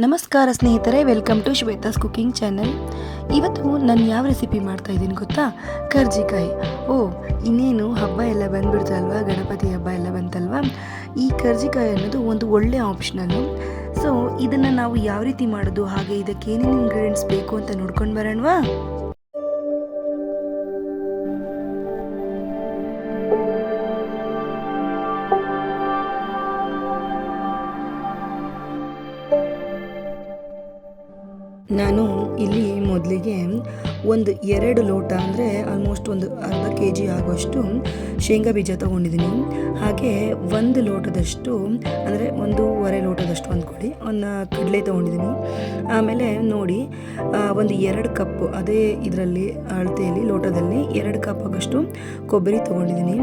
ನಮಸ್ಕಾರ ಸ್ನೇಹಿತರೆ, welcome to Shweta's cooking channel. ಇವತ್ತು ನಾನು ಯಾವ ರೆಸಿಪಿ ಮಾಡ್ತಾ ಇದ್ದೀನಿ ಗೊತ್ತಾ? ಕರ್ಜಿಕಾಯಿ. ಇನ್ನೇನು ಹಬ್ಬ ಎಲ್ಲ ಬಂದ್ಬಿಡ್ತಲ್ವಾ, ಗಣಪತಿ ಹಬ್ಬ ಎಲ್ಲ ಬಂತಲ್ವಾ. ಈ ಕರ್ಜಿಕಾಯಿ ಅನ್ನೋದು ಒಂದು ಒಳ್ಳೆ ಆಪ್ಷನಲ್ಲು. ಸೊ ಇದನ್ನು ನಾವು ಯಾವ ರೀತಿ ಮಾಡೋದು, ಹಾಗೆ ಇದಕ್ಕೆ ಏನೇನು ಇಂಗ್ರೀಡಿಯೆಂಟ್ಸ್ ಬೇಕು ಅಂತ ನೋಡ್ಕೊಂಡು ಬರೋಣವಾ? ನಾನು ಇಲ್ಲಿ ಮೊದಲಿಗೆ ಒಂದು 2 ಲೋಟ ಅಂದರೆ ಆಲ್ಮೋಸ್ಟ್ ಒಂದು ಅರ್ಧ kg ಆಗುವಷ್ಟು ಶೇಂಗಾ ಬೀಜ ತೊಗೊಂಡಿದ್ದೀನಿ. ಹಾಗೆ 1 ಲೋಟದಷ್ಟು ಅಂದರೆ 1.5 ಲೋಟದಷ್ಟು ಅಂದ್ಕೊಳ್ಳಿ ಒಂದು ಕಡಲೆ ತೊಗೊಂಡಿದ್ದೀನಿ. ಆಮೇಲೆ ನೋಡಿ ಒಂದು 2 ಕಪ್ ಅದೇ ಇದರಲ್ಲಿ ಅಳತೆಯಲ್ಲಿ ಲೋಟದಲ್ಲಿ 2 ಕಪ್ ಆಗೋಷ್ಟು ಕೊಬ್ಬರಿ ತೊಗೊಂಡಿದ್ದೀನಿ.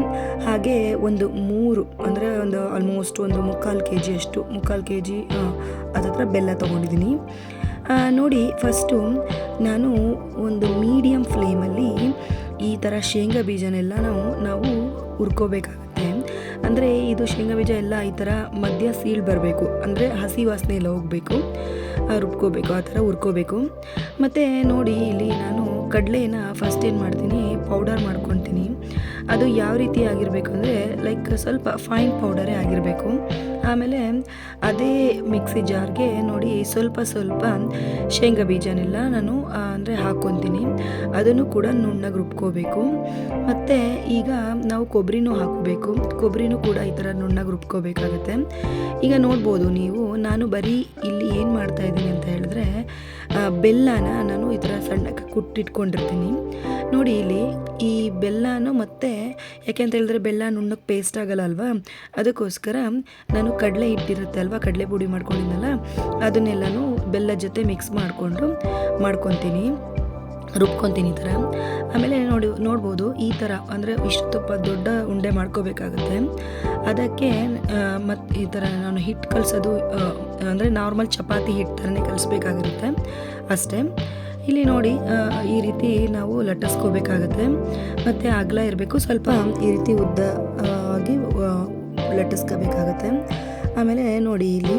ಹಾಗೆ ಒಂದು 3 ಅಂದರೆ ಒಂದು ಆಲ್ಮೋಸ್ಟ್ ಒಂದು 3/4 kg ಅಷ್ಟು 3/4 kg ಅದತ್ರ ಬೆಲ್ಲ ತೊಗೊಂಡಿದ್ದೀನಿ. ನೋಡಿ, ಫಸ್ಟು ನಾನು ಒಂದು ಮೀಡಿಯಮ್ ಫ್ಲೇಮಲ್ಲಿ ಈ ಥರ ಶೇಂಗಾ ಬೀಜನೆಲ್ಲ ನಾವು ಹುರ್ಕೋಬೇಕಾಗುತ್ತೆ. ಅಂದರೆ ಇದು ಶೇಂಗಾ ಬೀಜ ಎಲ್ಲ ಈ ಥರ ಮಧ್ಯ ಸೀಳ್ ಬರಬೇಕು, ಅಂದರೆ ಹಸಿ ವಾಸನೆ ಎಲ್ಲ ಹೋಗಬೇಕು, ರುಬ್ಕೋಬೇಕು, ಆ ಥರ ಹುರ್ಕೋಬೇಕು. ಮತ್ತು ನೋಡಿ, ಇಲ್ಲಿ ನಾನು ಕಡಲೆನ ಫಸ್ಟ್ ಏನು ಮಾಡ್ತೀನಿ, ಪೌಡರ್ ಮಾಡ್ಕೊತೀನಿ. ಅದು ಯಾವ ರೀತಿ ಆಗಿರಬೇಕು ಅಂದರೆ ಲೈಕ್ ಸ್ವಲ್ಪ ಫೈನ್ ಪೌಡರೇ ಆಗಿರಬೇಕು. ಆಮೇಲೆ ಅದೇ ಮಿಕ್ಸಿ ಜಾರ್ಗೆ ನೋಡಿ ಸ್ವಲ್ಪ ಶೇಂಗಾ ಬೀಜನೆಲ್ಲ ನಾನು ಅಂದರೆ ಹಾಕ್ಕೊತೀನಿ. ಅದನ್ನು ಕೂಡ ನುಣ್ಣಗೆ ರುಬ್ಕೋಬೇಕು. ಮತ್ತು ಈಗ ನಾವು ಕೊಬ್ಬರಿನೂ ಹಾಕಬೇಕು, ಕೊಬ್ಬರಿನೂ ಕೂಡ ಈ ಥರ ನುಣ್ಣಗೆ ರುಬ್ಕೋಬೇಕಾಗುತ್ತೆ. ಈಗ ನೋಡ್ಬೋದು ನೀವು, ನಾನು ಬರೀ ಇಲ್ಲಿ ಏನು ಮಾಡ್ತಾಯಿದ್ದೀನಿ ಅಂತ ಹೇಳಿದ್ರೆ ಬೆಲ್ಲನ ನಾನು ಈ ಥರ ಸಣ್ಣಕ್ಕೆ ಕುಟ್ಟಿಟ್ಕೊಂಡಿರ್ತೀನಿ. ನೋಡಿ, ಇಲ್ಲಿ ಈ ಬೆಲ್ಲನೂ ಮತ್ತು ಯಾಕೆ ಅಂತ ಹೇಳಿದ್ರೆ ಬೆಲ್ಲ ನುಣ್ಣಗೆ ಪೇಸ್ಟ್ ಆಗಲ್ಲ ಅಲ್ವಾ, ಅದಕ್ಕೋಸ್ಕರ ನಾನು ಕಡಲೆ ಹಿಟ್ಟಿರುತ್ತೆ ಅಲ್ವಾ, ಕಡಲೆ ಪುಡಿ ಮಾಡ್ಕೊಂಡಿದ್ದಲ್ಲ, ಅದನ್ನೆಲ್ಲನೂ ಬೆಲ್ಲದ ಜೊತೆ ಮಿಕ್ಸ್ ಮಾಡ್ಕೊತೀನಿ, ರುಬ್ಕೊತೀನಿ ಈ ಥರ. ಆಮೇಲೆ ನೋಡ್ಬೋದು ಈ ಥರ ಅಂದರೆ ಇಷ್ಟು ದೊಡ್ಡ ಉಂಡೆ ಮಾಡ್ಕೋಬೇಕಾಗುತ್ತೆ. ಅದಕ್ಕೆ ಮತ್ತು ಈ ಥರ ನಾನು ಹಿಟ್ಟು ಕಲಿಸೋದು ಅಂದರೆ ನಾರ್ಮಲ್ ಚಪಾತಿ ಹಿಟ್ಟು ಥರನೇ ಕಲಿಸ್ಬೇಕಾಗಿರುತ್ತೆ ಅಷ್ಟೇ. ಇಲ್ಲಿ ನೋಡಿ ಈ ರೀತಿ ನಾವು ಲಟ್ಟಿಸ್ಕೋಬೇಕಾಗುತ್ತೆ. ಮತ್ತು ಅಗಲ ಇರಬೇಕು, ಸ್ವಲ್ಪ ಈ ರೀತಿ ಉದ್ದ ಆಗಿ ಲಟ್ಟಿಸ್ಕೋಬೇಕಾಗತ್ತೆ. ಆಮೇಲೆ ನೋಡಿ, ಇಲ್ಲಿ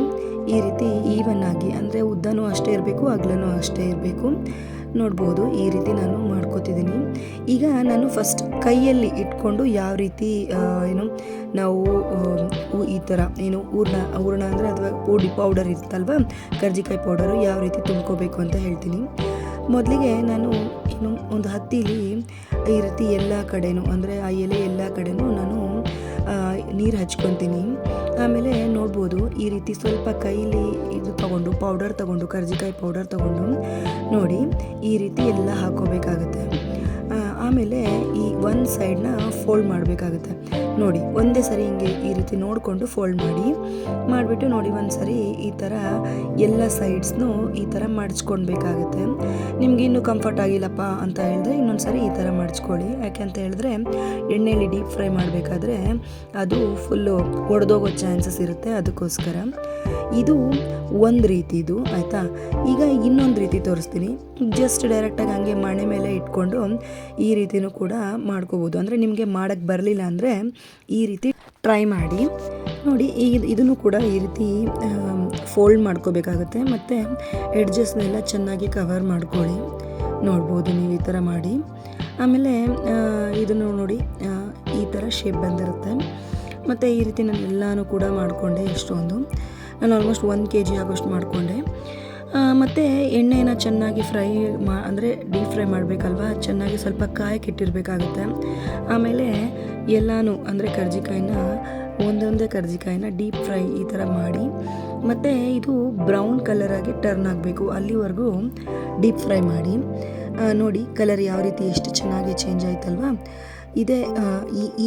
ಈ ರೀತಿ ಈವನ್ ಆಗಿ ಅಂದರೆ ಉದ್ದನೂ ಅಷ್ಟೇ ಇರಬೇಕು, ಅಗಲನೂ ಅಷ್ಟೇ ಇರಬೇಕು. ನೋಡ್ಬೋದು ಈ ರೀತಿ ನಾನು ಮಾಡ್ಕೋತಿದ್ದೀನಿ. ಈಗ ನಾನು ಫಸ್ಟ್ ಕೈಯಲ್ಲಿ ಇಟ್ಕೊಂಡು ಯಾವ ರೀತಿ ನಾವು ಈ ಥರ ಹೂರ್ಣ ಅಂದರೆ ಅಥವಾ ಪೌಡರ್ ಇರುತ್ತಲ್ವ, ಕರ್ಜಿಕಾಯಿ ಪೌಡರು ಯಾವ ರೀತಿ ತುಂಬ್ಕೋಬೇಕು ಅಂತ ಹೇಳ್ತೀನಿ. ಮೊದಲಿಗೆ ನಾನು ಒಂದು ಹತ್ತಿಲಿ ಈ ರೀತಿ ಎಲ್ಲ ಕಡೆನೂ ಅಂದರೆ ಆ ಎಲೆ ಎಲ್ಲ ಕಡೆನೂ ನಾನು ನೀರು ಹಚ್ಕೊತೀನಿ. ಆಮೇಲೆ ನೋಡ್ಬೋದು ಈ ರೀತಿ ಸ್ವಲ್ಪ ಕೈಲಿ ಇದು ತೊಗೊಂಡು ಕರ್ಜಿಕಾಯಿ ಪೌಡರ್ ತೊಗೊಂಡು ನೋಡಿ ಈ ರೀತಿ ಎಲ್ಲ ಹಾಕ್ಕೋಬೇಕಾಗುತ್ತೆ. ಆಮೇಲೆ ಈ ಒಂದು ಸೈಡ್ನ ಫೋಲ್ಡ್ ಮಾಡಬೇಕಾಗುತ್ತೆ. ನೋಡಿ, ಒಂದೇ ಸರಿ ಹಿಂಗೆ ಈ ರೀತಿ ನೋಡಿಕೊಂಡು ಫೋಲ್ಡ್ ಮಾಡಿಬಿಟ್ಟು ನೋಡಿ ಒಂದು ಸರಿ ಈ ಥರ ಎಲ್ಲ ಸೈಡ್ಸ್ನೂ ಈ ಥರ ಮಡ್ಚ್ಕೊಳ್ಬೇಕಾಗುತ್ತೆ. ನಿಮ್ಗೆ ಇನ್ನೂ ಕಂಫರ್ಟ್ ಆಗಿಲ್ಲಪ್ಪ ಅಂತ ಹೇಳಿದ್ರೆ ಇನ್ನೊಂದು ಸರಿ ಈ ಥರ ಮಡ್ಚ್ಕೊಳ್ಳಿ. ಯಾಕೆ ಅಂತ ಹೇಳಿದ್ರೆ ಎಣ್ಣೆಯಲ್ಲಿ ಡೀಪ್ ಫ್ರೈ ಮಾಡಬೇಕಾದ್ರೆ ಅದು ಫುಲ್ಲು ಒಡೆದೋಗೋ ಚಾನ್ಸಸ್ ಇರುತ್ತೆ, ಅದಕ್ಕೋಸ್ಕರ. ಇದು ಒಂದು ರೀತಿದು ಆಯಿತಾ. ಈಗ ಇನ್ನೊಂದು ರೀತಿ ತೋರಿಸ್ತೀನಿ. ಜಸ್ಟ್ ಡೈರೆಕ್ಟಾಗಿ ಹಂಗೆ ಮಣೆ ಮೇಲೆ ಇಟ್ಕೊಂಡು ಈ ರೀತಿನೂ ಕೂಡ ಮಾಡ್ಕೋಬೋದು. ಅಂದರೆ ನಿಮಗೆ ಮಾಡೋಕ್ಕೆ ಬರಲಿಲ್ಲ ಅಂದರೆ ಈ ರೀತಿ ಟ್ರೈ ಮಾಡಿ ನೋಡಿ. ಇದನ್ನು ಕೂಡ ಈ ರೀತಿ ಫೋಲ್ಡ್ ಮಾಡ್ಕೋಬೇಕಾಗುತ್ತೆ. ಮತ್ತು ಎಡ್ಜಸ್ನೆಲ್ಲ ಚೆನ್ನಾಗಿ ಕವರ್ ಮಾಡ್ಕೊಳ್ಳಿ. ನೋಡ್ಬೋದು ನೀವು ಈ ಥರ ಮಾಡಿ. ಆಮೇಲೆ ಇದನ್ನು ನೋಡಿ ಈ ಥರ ಶೇಪ್ ಬಂದಿರುತ್ತೆ. ಮತ್ತು ಈ ರೀತಿ ನಾನು ಎಲ್ಲನೂ ಕೂಡ ಮಾಡಿಕೊಂಡೆ. ನಾನು ಆಲ್ಮೋಸ್ಟ್ 1 kg ಆಗೋಷ್ಟು ಮಾಡಿಕೊಂಡೆ. ಮತ್ತು ಎಣ್ಣೆನ ಚೆನ್ನಾಗಿ ಅಂದರೆ ಡೀಪ್ ಫ್ರೈ ಮಾಡಬೇಕಲ್ವ, ಚೆನ್ನಾಗಿ ಸ್ವಲ್ಪ ಕಾಯಕ್ಕೆ ಇಟ್ಟಿರಬೇಕಾಗುತ್ತೆ. ಆಮೇಲೆ ಎಲ್ಲನೂ ಅಂದರೆ ಒಂದೊಂದೇ ಕರ್ಜಿಕಾಯಿನ ಡೀಪ್ ಫ್ರೈ ಈ ಥರ ಮಾಡಿ, ಮತ್ತು ಇದು ಬ್ರೌನ್ ಕಲರಾಗಿ ಟರ್ನ್ ಆಗಬೇಕು, ಅಲ್ಲಿವರೆಗೂ ಡೀಪ್ ಫ್ರೈ ಮಾಡಿ. ನೋಡಿ ಕಲರ್ ಯಾವ ರೀತಿ ಎಷ್ಟು ಚೆನ್ನಾಗಿ ಚೇಂಜ್ ಆಯ್ತಲ್ವಾ. ಇದೇ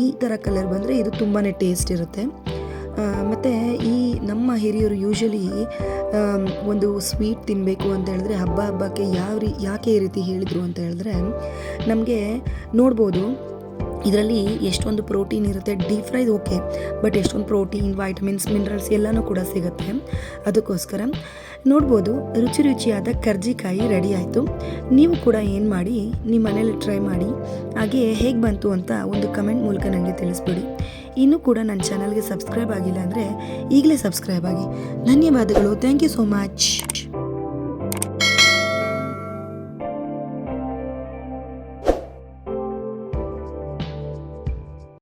ಈ ಥರ ಕಲರ್ ಬಂದರೆ ಇದು ತುಂಬಾ ಟೇಸ್ಟ್ ಇರುತ್ತೆ. ಮತ್ತು ಈ ನಮ್ಮ ಹಿರಿಯರು ಯೂಶಲಿ ಒಂದು ಸ್ವೀಟ್ ತಿನ್ನಬೇಕು ಅಂತ ಹೇಳಿದ್ರೆ ಹಬ್ಬಕ್ಕೆ ಯಾಕೆ ಈ ರೀತಿ ಹೇಳಿದರು ಅಂತ ಹೇಳಿದ್ರೆ, ನಮಗೆ ನೋಡ್ಬೋದು ಇದರಲ್ಲಿ ಎಷ್ಟೊಂದು ಪ್ರೋಟೀನ್ ಇರುತ್ತೆ. ಡೀಪ್ ಫ್ರೈದು ಓಕೆ, ಬಟ್ ಎಷ್ಟೊಂದು ಪ್ರೋಟೀನ್, ವೈಟಮಿನ್ಸ್, ಮಿನರಲ್ಸ್ ಎಲ್ಲನೂ ಕೂಡ ಸಿಗುತ್ತೆ. ಅದಕ್ಕೋಸ್ಕರ ನೋಡ್ಬೋದು ರುಚಿಯಾದ ಕರ್ಜಿಕಾಯಿ ರೆಡಿ ಆಯಿತು. ನೀವು ಕೂಡ ಏನು ಮಾಡಿ ನಿಮ್ಮ ಮನೇಲಿ ಟ್ರೈ ಮಾಡಿ, ಹಾಗೆ ಹೇಗೆ ಬಂತು ಅಂತ ಒಂದು ಕಮೆಂಟ್ ಮೂಲಕ ನನಗೆ ತಿಳಿಸ್ಬಿಡಿ. ಇನ್ನೂ ಕೂಡ ನನ್ನ ಚಾನಲ್ಗೆ ಸಬ್ಸ್ಕ್ರೈಬ್ ಆಗಿಲ್ಲ ಅಂದರೆ ಈಗಲೇ ಸಬ್ಸ್ಕ್ರೈಬ್ ಆಗಿ. ಧನ್ಯವಾದಗಳು. Thank you so much.